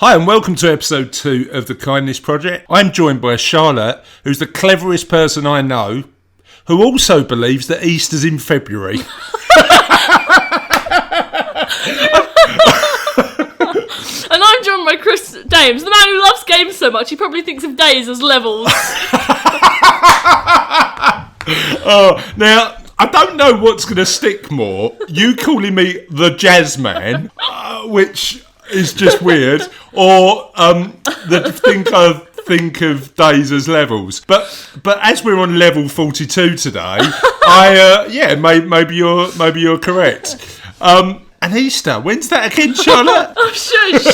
Hi and welcome to episode 2 of the Kindness Project. I'm joined by Charlotte, who's the cleverest person I know, who also believes that Easter's in February. And I'm joined by Chris Dames, the man who loves games so much he probably thinks of days as levels. Now, I don't know what's going to stick more. You calling me the Jazz Man, which is just weird, or think of days as levels. But as we're on level 42 today, maybe you're correct. And Easter, when's that again, Charlotte? Oh, shush.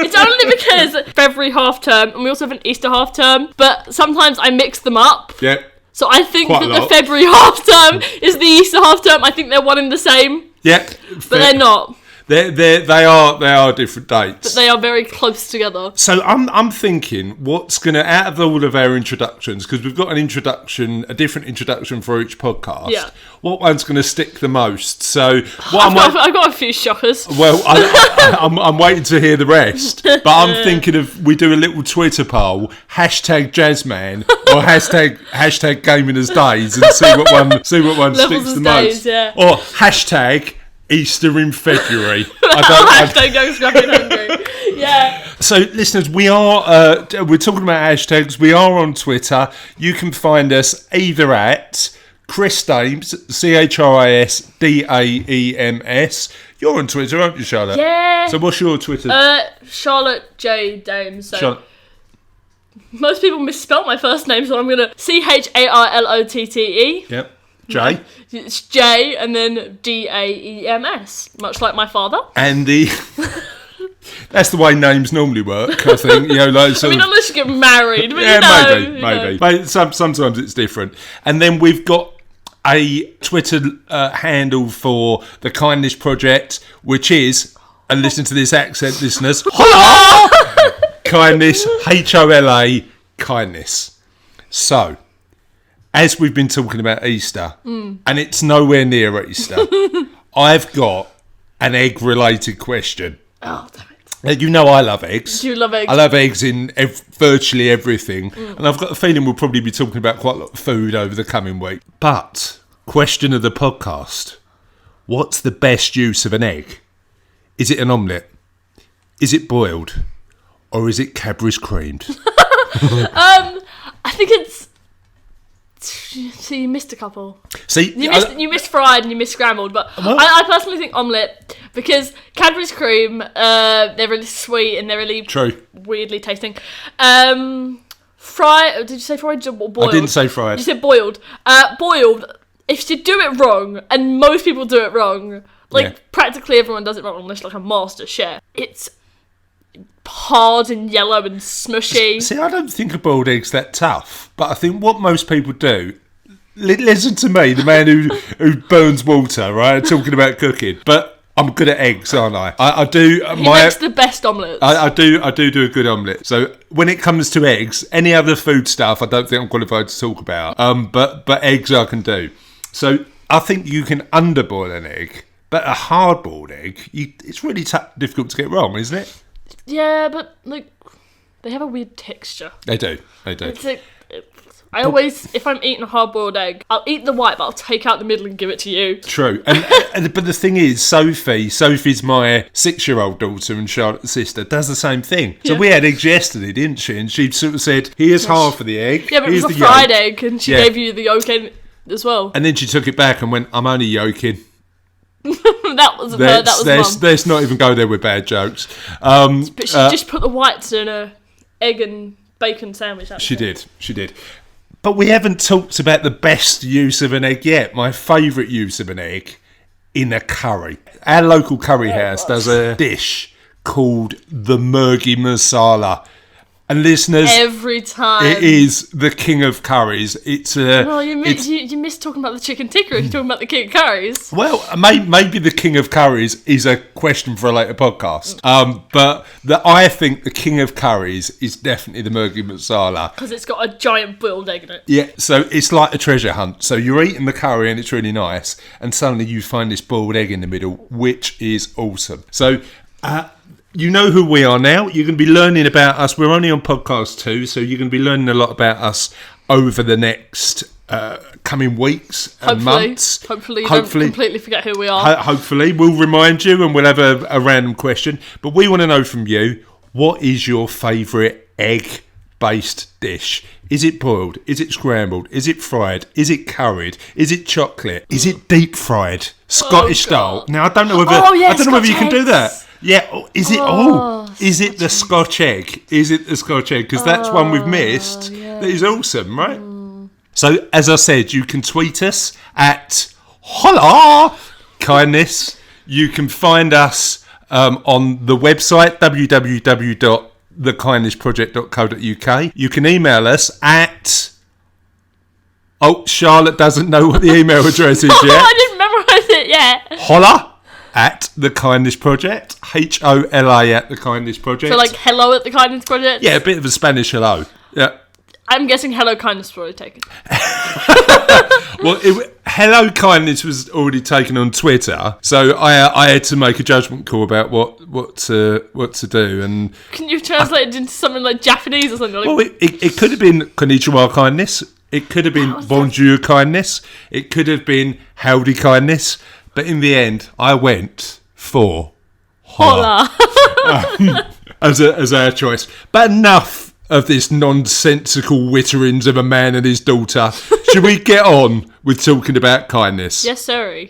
It's only because February half term, and we also have an Easter half term, but sometimes I mix them up. Yeah. So I think Quite that the February half term is the Easter half term. I think they're one and the same. Yeah. But they're not. They are different dates. But they are very close together. So I'm thinking, what's going to, out of all of our introductions, because we've got a different introduction for each podcast. Yeah. What one's going to stick the most? So I've got a few shockers. Well, I'm waiting to hear the rest. But I'm thinking of, we do a little Twitter poll, #Jazzman or hashtag Gaming as Days, and see what one sticks the most. Yeah. Or hashtag Easter in February. Hashtag Young Scrappy and Hungry. Yeah. So, listeners, we're talking about hashtags. We are on Twitter. You can find us either at Chris Dames, ChrisDaems. You're on Twitter, aren't you, Charlotte? Yeah. So, what's your Twitter? Charlotte J. Dames. So Charlotte. Most people misspell my first name, so I'm gonna CharLotte. Yep. J. It's J and then Daems, much like my father. And that's the way names normally work, I think. Unless you get married, but maybe. But sometimes it's different. And then we've got a Twitter handle for the Kindness Project, which is, and listen to this accent, listeners, hola! Kindness, HOLA, kindness. So, as we've been talking about Easter, and it's nowhere near Easter, I've got an egg-related question. Oh, damn it. You know I love eggs. Do you love eggs? I love eggs in virtually everything. And I've got a feeling we'll probably be talking about quite a lot of food over the coming week. But, question of the podcast, what's the best use of an egg? Is it an omelette? Is it boiled? Or is it Cadbury's creamed? I think it's... So you missed a couple. See, you missed fried and you missed scrambled, but I personally think omelette, because Cadbury's cream, they're really sweet and they're really weirdly tasting. Fried? Did you say fried or boiled? I didn't say fried. You said boiled. Boiled. If you do it wrong, and most people do it wrong, practically everyone does it wrong unless you're like a master chef. It's hard and yellow and smushy. See, I don't think a boiled egg's that tough, but I think what most people do, listen to me, the man who burns water, right, talking about cooking, but I'm good at eggs, aren't I? I do. He makes the best omelettes. I do a good omelette. So when it comes to eggs, any other food stuff, I don't think I'm qualified to talk about. But eggs I can do. So I think you can underboil an egg, but a hard-boiled egg, it's really difficult to get wrong, isn't it? Yeah, but they have a weird texture. They do. It's I always, if I'm eating a hard-boiled egg, I'll eat the white, but I'll take out the middle and give it to you. True. But the thing is, Sophie's my 6-year-old daughter and Charlotte's sister, does the same thing. So we had eggs yesterday, didn't she? And she sort of said, here's half of the egg. Yeah, but it was a fried egg, and she gave you the yolk as well. And then she took it back and went, I'm only yolking. That wasn't her, that was Mum. Let's not even go there with bad jokes. But she just put the whites in a egg and bacon sandwich. She did. But we haven't talked about the best use of an egg yet. My favourite use of an egg in a curry. Our local curry house does a dish called the Murgi Masala. And listeners, every time it is the king of curries. It's you missed talking about the chicken tikka. You're talking about the king of curries. Well, maybe the king of curries is a question for a later podcast. But I think the king of curries is definitely the Murgi Masala, because it's got a giant boiled egg in it. Yeah, so it's like a treasure hunt. So you're eating the curry and it's really nice, and suddenly you find this boiled egg in the middle, which is awesome. So you know who we are now. You're going to be learning about us. We're only on podcast 2, so you're going to be learning a lot about us over the next coming weeks and months. Hopefully you don't completely forget who we are. Hopefully. We'll remind you and we'll have a random question. But we want to know from you, what is your favourite egg-based dish? Is it boiled? Is it scrambled? Is it fried? Is it curried? Is it chocolate? Is it deep fried? Scottish style? Now, I don't know whether you can do that. Yeah, is it the Scotch egg? Is it the Scotch egg? Because that's one we've missed. Yeah. That is awesome, right? So, as I said, you can tweet us at Holla Kindness. You can find us on the website www.thekindnessproject.co.uk. You can email us at... Oh, Charlotte doesn't know what the email address is yet. I didn't memorise it yet. Holla at The Kindness Project. HOLA at The Kindness Project. So like hello at The Kindness Project? Yeah, a bit of a Spanish hello. Yeah. I'm guessing Hello Kindness was already taken. Well, Hello Kindness was already taken on Twitter, so I had to make a judgment call about what to do. And can you translate it into something like Japanese or something? Well, it could have been Konnichiwa Kindness. It could have been Bonjour Kindness. It could have been Howdy Kindness. But in the end, I went for Hola as our choice. But enough of this nonsensical witterings of a man and his daughter. Should we get on with talking about kindness? Yes, sir.